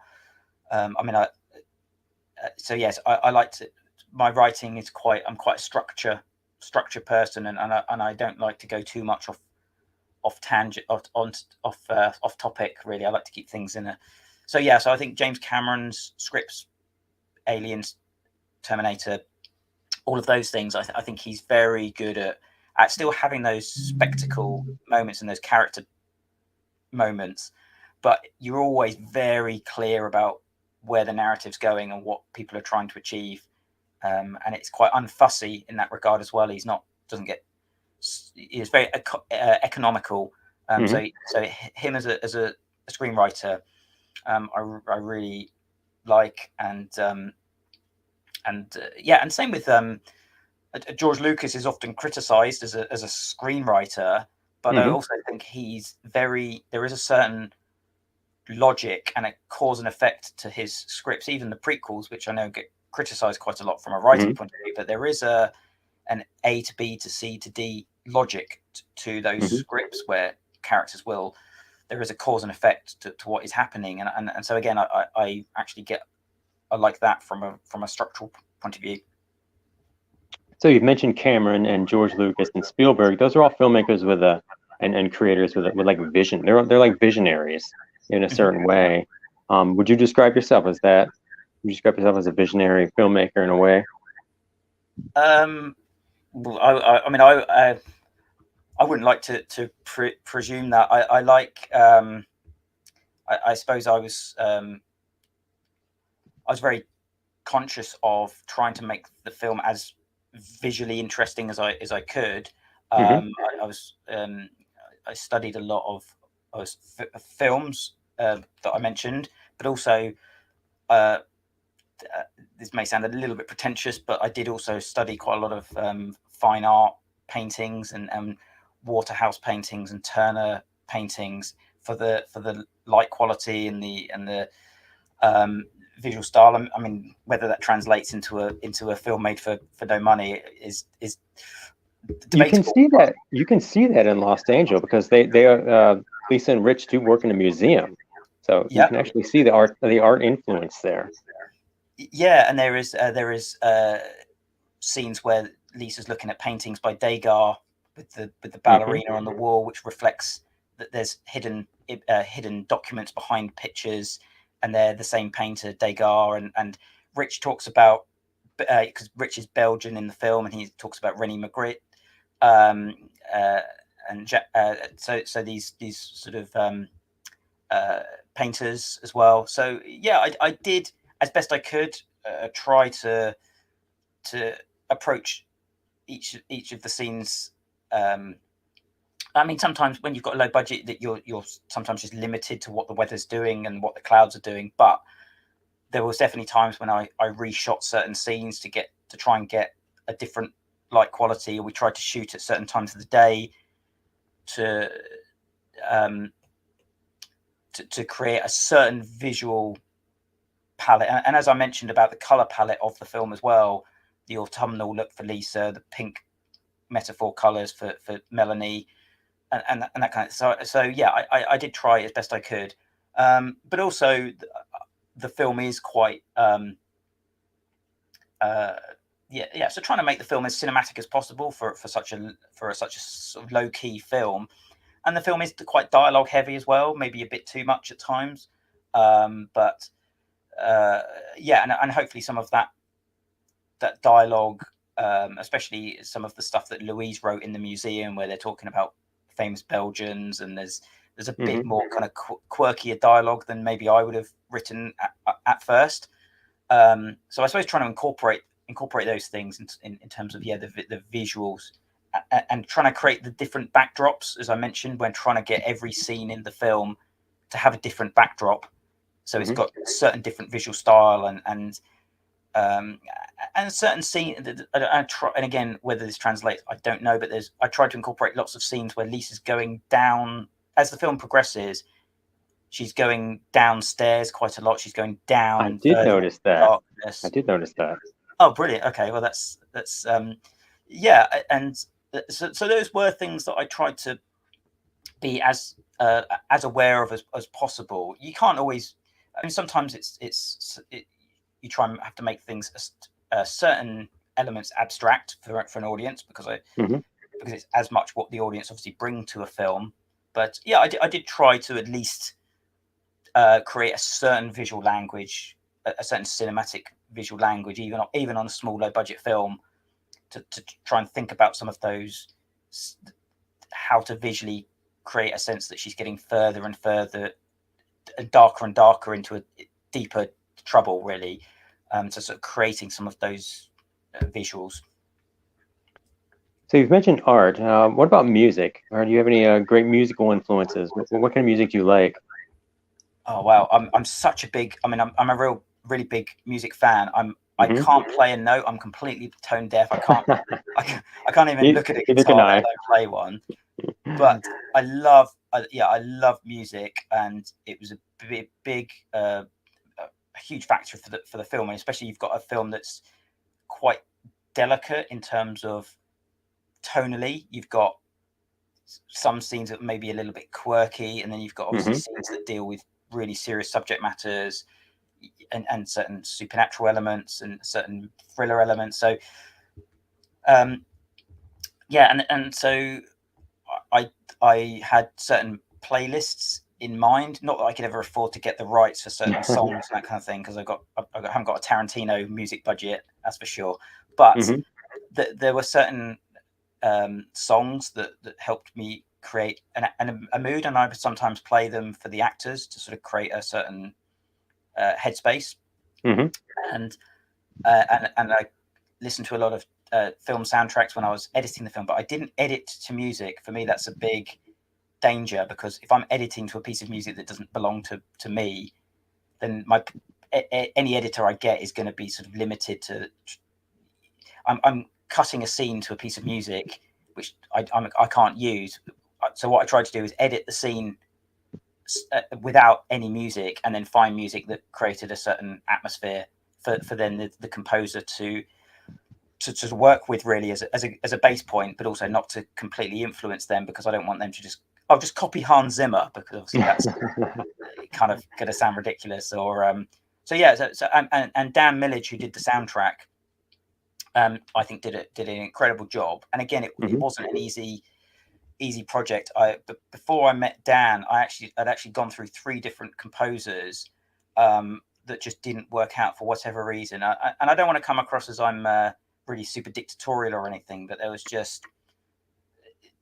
[SPEAKER 5] So yes, I like to. My writing is I'm quite a structure structure person, and I don't like to go too much off tangent, off topic. Really, I like to keep things in a. So I think James Cameron's scripts, Aliens, Terminator, all of those things. I think he's very good at still having those spectacle moments and those character moments, but you're always very clear about where the narrative's going and what people are trying to achieve, and it's quite unfussy in that regard as well. He's very economical. So him as a screenwriter, I really like, and same with George Lucas is often criticized as a screenwriter, but I also think there is a certain logic and a cause and effect to his scripts, even the prequels, which I know get criticized quite a lot from a writing point of view, but there is an A to B to C to D logic to those scripts where characters there is a cause and effect to what is happening, and so again I actually I like that from a structural point of view.
[SPEAKER 4] So you've mentioned Cameron and George Lucas and Spielberg. Those are all filmmakers with and creators with like vision. They're like visionaries in a certain way. Would you describe yourself as that? Would you describe yourself as a visionary filmmaker in a way?
[SPEAKER 5] Well, I wouldn't like to presume that. I like. I suppose I was very conscious of trying to make the film as visually interesting as I could. I studied a lot of films that I mentioned, but also this may sound a little bit pretentious, but I did also study quite a lot of fine art paintings and Waterhouse paintings and Turner paintings for the light quality and the visual style. I mean, whether that translates into a film made for no money is debatable.
[SPEAKER 4] You can see that in Los Angeles because they are Lisa and Rich do work in a museum, so you can actually see the art influence there.
[SPEAKER 5] Yeah, and there is scenes where Lisa's looking at paintings by Degas with the ballerina on the wall, which reflects that there's hidden documents behind pictures, and they're the same painter, Degas, and Rich talks about, because Rich is Belgian in the film, and he talks about René Magritte, so these sort of painters as well. So I did as best I could try to approach each of the scenes. I mean, sometimes when you've got a low budget, that you're sometimes just limited to what the weather's doing and what the clouds are doing. But there was definitely times when I reshot certain scenes to try and get a different light quality, or we tried to shoot at certain times of the day to create a certain visual palette. And as I mentioned about the color palette of the film as well, the autumnal look for Lisa, the pink metaphor colors for Melanie, and that kind of. So I did try as best I could, but also the film is quite so trying to make the film as cinematic as possible for such a sort of low key film, and the film is quite dialogue heavy as well, maybe a bit too much at times, but and hopefully some of that dialogue, especially some of the stuff that Louise wrote in the museum where they're talking about famous Belgians, and there's a bit more kind of quirkier dialogue than maybe I would have written at first. So I suppose trying to incorporate those things in terms of the visuals, and trying to create the different backdrops, as I mentioned, when trying to get every scene in the film to have a different backdrop, so it's got a certain different visual style and a certain scene. I try, and again, whether this translates, I don't know, but I tried to incorporate lots of scenes where Lisa's going down as the film progresses. She's going downstairs quite a lot. She's going down.
[SPEAKER 4] I did notice that. Oh, brilliant. Okay, well, that's and so those were things that I tried to be as aware of as possible. You can't always. I mean, sometimes you try and have to make things a certain
[SPEAKER 5] elements abstract for an audience because it's as much what the audience obviously bring to a film. But yeah, I did try to at least create a certain visual language, a certain cinematic visual language, even on a small low budget film, to try and think about some of those, how to visually create a sense that she's getting further and further, darker and darker into a deeper trouble, really. So sort of creating some of those visuals.
[SPEAKER 4] So you've mentioned art. What about music? Or do you have any great musical influences? What kind of music do you like?
[SPEAKER 5] Oh wow, I'm such a big. I mean, I'm a really big music fan. I can't play a note. I'm completely tone deaf. I can't even look at a guitar, let alone play one. But I love music, and it was a huge factor for the film, and especially you've got a film that's quite delicate in terms of tonally. You've got some scenes that may be a little bit quirky, and then you've got obviously scenes that deal with really serious subject matters and certain supernatural elements and certain thriller elements. So and so I had certain playlists in mind. Not that I could ever afford to get the rights for certain songs and that kind of thing, because I haven't got a Tarantino music budget, that's for sure. But there were certain songs that helped me create a mood, and I would sometimes play them for the actors to sort of create a certain headspace. And I listened to a lot of film soundtracks when I was editing the film, but I didn't edit to music. For me, that's a big danger, because if I'm editing to a piece of music that doesn't belong to me, then any editor I get is going to be sort of limited to. I'm cutting a scene to a piece of music which I can't use. So what I tried to do is edit the scene without any music, and then find music that created a certain atmosphere for then the composer to work with, really, as a base point, but also not to completely influence them, because I don't want them to just copy Hans Zimmer, because obviously that's kind of going to sound ridiculous. Or and Dan Millage, who did the soundtrack, I think did an incredible job. And again, it wasn't an easy project. But before I met Dan, I'd actually gone through 3 different composers that just didn't work out for whatever reason. And I don't want to come across as I'm really super dictatorial or anything, but there was just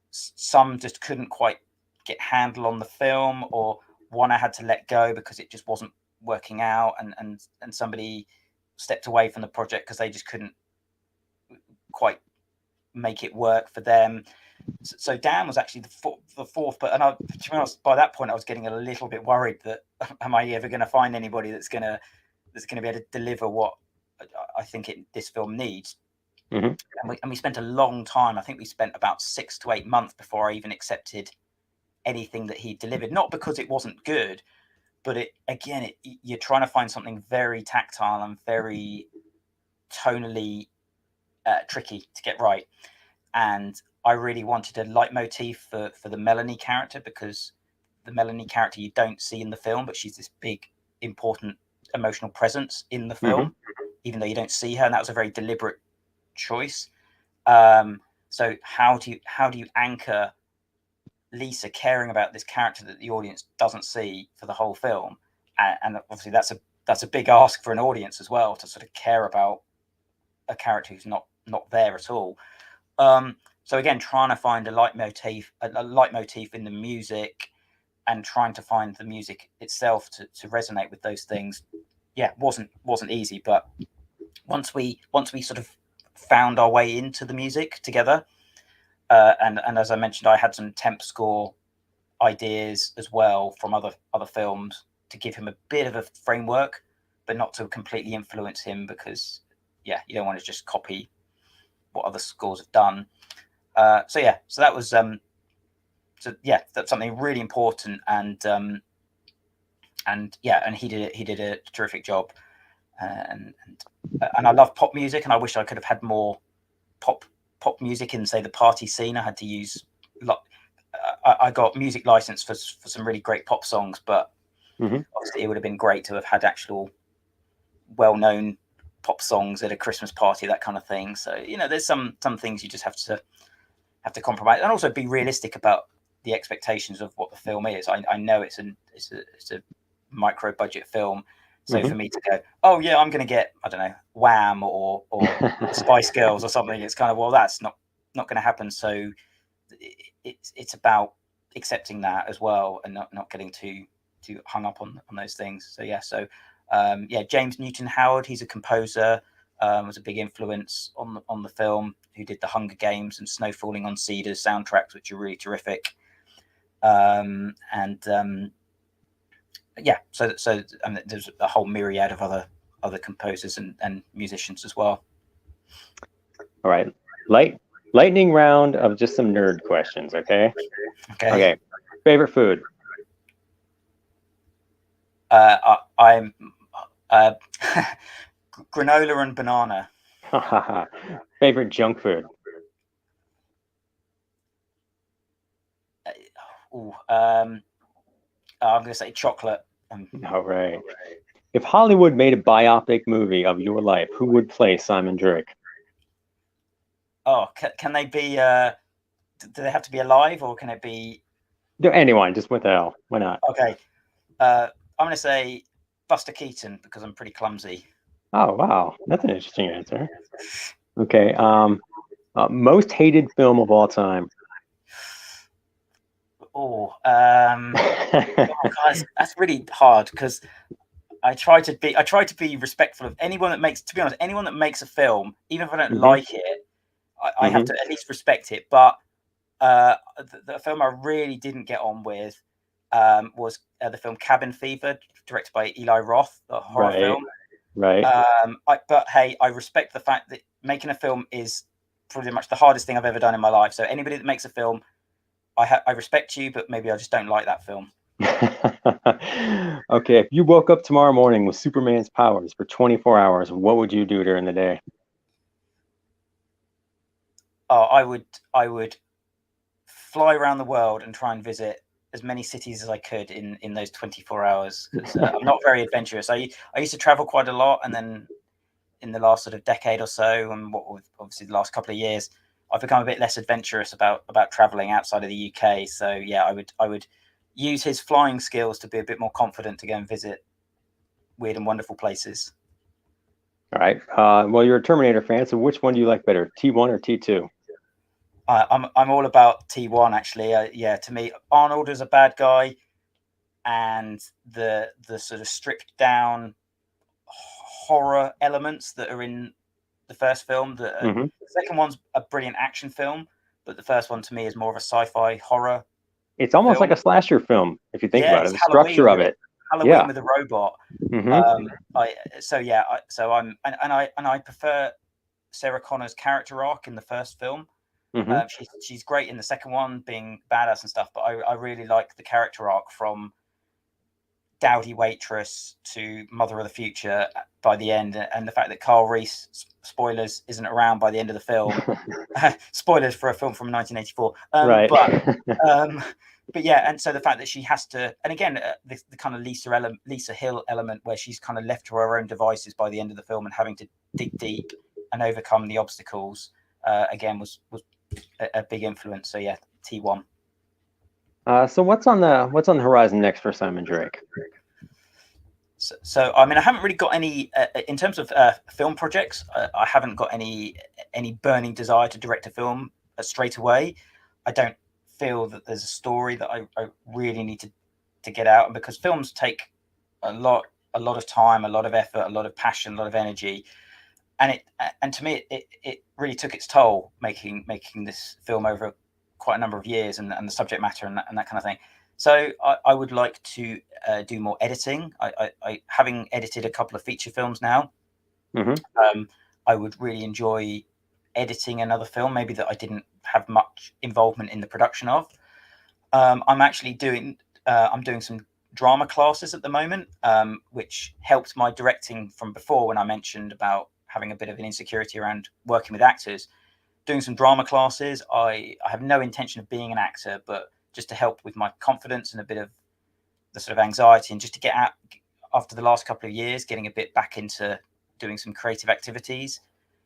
[SPEAKER 5] some just couldn't quite get handle on the film, or one I had to let go because it just wasn't working out, and somebody stepped away from the project because they just couldn't quite make it work for them. So Dan was actually the fourth, but to be honest, by that point I was getting a little bit worried that am I ever going to find anybody that's going to be able to deliver what I think this film needs. And we spent a long time. I think we spent about 6 to 8 months before I even accepted anything that he delivered. Not because it wasn't good, but you're trying to find something very tactile and very tonally tricky to get right. And I really wanted a leitmotif for the Melanie character, because the Melanie character you don't see in the film, but she's this big, important emotional presence in the film, even though you don't see her. And that was a very deliberate choice. So how do you anchor Lisa caring about this character that the audience doesn't see for the whole film? And obviously that's a big ask for an audience as well, to sort of care about a character who's not there at all. So again, trying to find a leitmotif in the music, and trying to find the music itself to resonate with those things, wasn't easy. But once we sort of found our way into the music together, and as I mentioned, I had some temp score ideas as well from other films to give him a bit of a framework, but not to completely influence him, because you don't want to just copy what other scores have done. So that was that's something really important, and he did a terrific job, and I love pop music, and I wish I could have had more pop music in, say, the party scene. I had to use I got music license for some really great pop songs, but obviously it would have been great to have had actual well-known pop songs at a Christmas party, that kind of thing. So there's some things you just have to compromise, and also be realistic about the expectations of what the film is. I know it's a micro budget film, so for me to go, oh yeah, I'm going to get, I don't know, Wham or the Spice Girls or something, it's kind of, well, that's not going to happen. So it's about accepting that as well, and not getting too hung up on those things. So James Newton Howard, he's a composer, was a big influence on the film, who did the Hunger Games and Snow Falling on Cedars soundtracks, which are really terrific. So there's a whole myriad of other composers and musicians as well.
[SPEAKER 4] All right, lightning round of just some nerd questions. Okay. Favorite food?
[SPEAKER 5] I'm granola and banana.
[SPEAKER 4] Favorite junk food?
[SPEAKER 5] I'm going to say chocolate.
[SPEAKER 4] All right. If Hollywood made a biopic movie of your life, who would play Simon Drake?
[SPEAKER 5] Oh, can they be? Do they have to be alive, or can it be?
[SPEAKER 4] Anyone, just what the hell? Why not?
[SPEAKER 5] Okay. I'm going to say Buster Keaton, because I'm pretty clumsy.
[SPEAKER 4] Oh, wow. That's an interesting answer. Okay. Most hated film of all time?
[SPEAKER 5] Oh, guys, that's really hard, because I try to be respectful of anyone that makes, to be honest, anyone that makes a film, even if I don't like it, I have to at least respect it. But the film I really didn't get on with was the film Cabin Fever, directed by Eli Roth, the horror film.
[SPEAKER 4] Right.
[SPEAKER 5] But hey, I respect the fact that making a film is pretty much the hardest thing I've ever done in my life. So anybody that makes a film, I respect you, but maybe I just don't like that film.
[SPEAKER 4] Okay, if you woke up tomorrow morning with Superman's powers for 24 hours, what would you do during the day?
[SPEAKER 5] Oh, I would fly around the world and try and visit as many cities as I could in those 24 hours, because I'm not very adventurous. I used to travel quite a lot, and then in the last sort of decade or so, and obviously the last couple of years, I've become a bit less adventurous about traveling outside of the UK. So yeah, I would use his flying skills to be a bit more confident to go and visit weird and wonderful places.
[SPEAKER 4] All right. Well, you're a Terminator fan, so which one do you like better, T1 or T2?
[SPEAKER 5] I'm all about T1, actually. To me, Arnold is a bad guy, and the sort of stripped down horror elements that are in the first film. The second one's a brilliant action film, but the first one to me is more of a sci-fi horror.
[SPEAKER 4] It's almost like a slasher film if you think about it. The structure of it.
[SPEAKER 5] Halloween with a robot. I prefer Sarah Connor's character arc in the first film. She's great in the second one, being badass and stuff, but I really like the character arc from dowdy waitress to mother of the future by the end, and the fact that Carl Reese, spoilers, isn't around by the end of the film. Spoilers for a film from 1984. But yeah, and so the fact that she has to, and again, the kind of Lisa Hill element, where she's kind of left to her own devices by the end of the film and having to dig deep and overcome the obstacles, again was a big influence. So yeah, T1.
[SPEAKER 4] So what's on the horizon next for Simon Drake?
[SPEAKER 5] So I mean, I haven't really got any in terms of film projects. I haven't got any burning desire to direct a film straight away. I don't feel that there's a story that I really need to get out, and because films take a lot of time, a lot of effort, a lot of passion, a lot of energy, and to me it really took its toll making this film over quite a number of years, and the subject matter and that kind of thing. So I would like to do more editing. I having edited a couple of feature films now, I would really enjoy editing another film, maybe that I didn't have much involvement in the production of. I'm actually doing some drama classes at the moment, which helped my directing from before, when I mentioned about having a bit of an insecurity around working with actors. Doing some drama classes. I have no intention of being an actor, but just to help with my confidence and a bit of the sort of anxiety, and just to get out after the last couple of years, getting a bit back into doing some creative activities.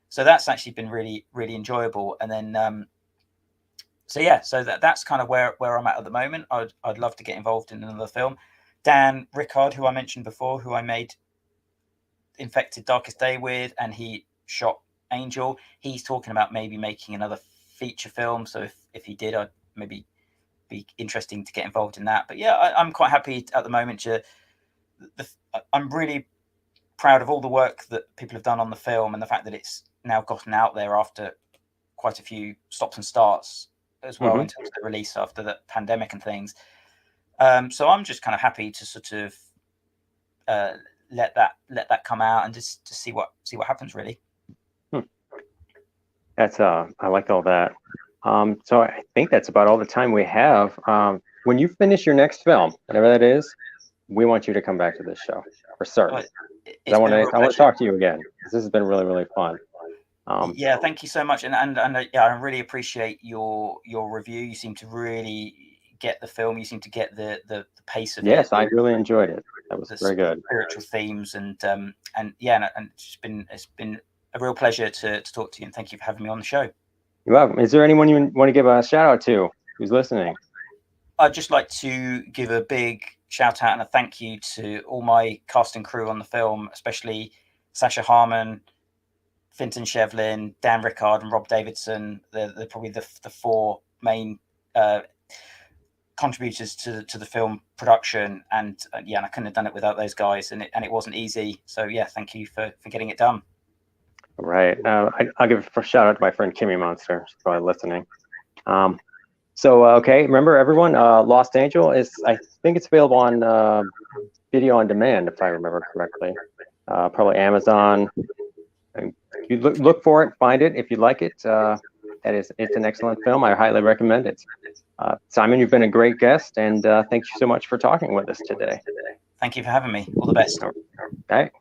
[SPEAKER 5] So that's actually been really, really enjoyable. And then, so that's kind of where I'm at the moment. I'd love to get involved in another film. Dan Rickard, who I mentioned before, who I made Infected Darkest Day with, and he shot Angel. He's talking about maybe making another feature film. So if he did, I'd maybe be interesting to get involved in that. But yeah, I'm quite happy at the moment. I'm really proud of all the work that people have done on the film, and the fact that it's now gotten out there after quite a few stops and starts as well, in terms of the release after the pandemic and things. So I'm just kind of happy to sort of let that come out and just to see what happens, really.
[SPEAKER 4] That's I like all that. So I think that's about all the time we have. When you finish your next film, whatever that is, we want you to come back to this show for certain. I want to talk to you again, because this has been really, really fun.
[SPEAKER 5] Yeah, thank you so much, and I really appreciate your review. You seem to really get the film. You seem to get the pace of it.
[SPEAKER 4] Yes, I really enjoyed it. That was very good.
[SPEAKER 5] Spiritual themes, and it's been a real pleasure to talk to you, and thank you for having me on the show.
[SPEAKER 4] You're welcome. Is there anyone you want to give a shout out to who's listening?
[SPEAKER 5] I'd just like to give a big shout out and a thank you to all my cast and crew on the film, especially Sasha Harmon, Finton Shevlin, Dan Rickard, and Rob Davidson. They're probably the four main contributors to the film production, and I couldn't have done it without those guys, and it wasn't easy. So yeah, thank you for getting it done.
[SPEAKER 4] All right. I'll give a shout out to my friend Kimmy Monster. She's probably listening. Okay, remember everyone, Lost Angel I think it's available on video on demand, if I remember correctly. Probably Amazon. You look for it, find it if you like it. It's an excellent film. I highly recommend it. Simon, you've been a great guest, and thank you so much for talking with us today.
[SPEAKER 5] Thank you for having me. All the best.
[SPEAKER 4] Okay.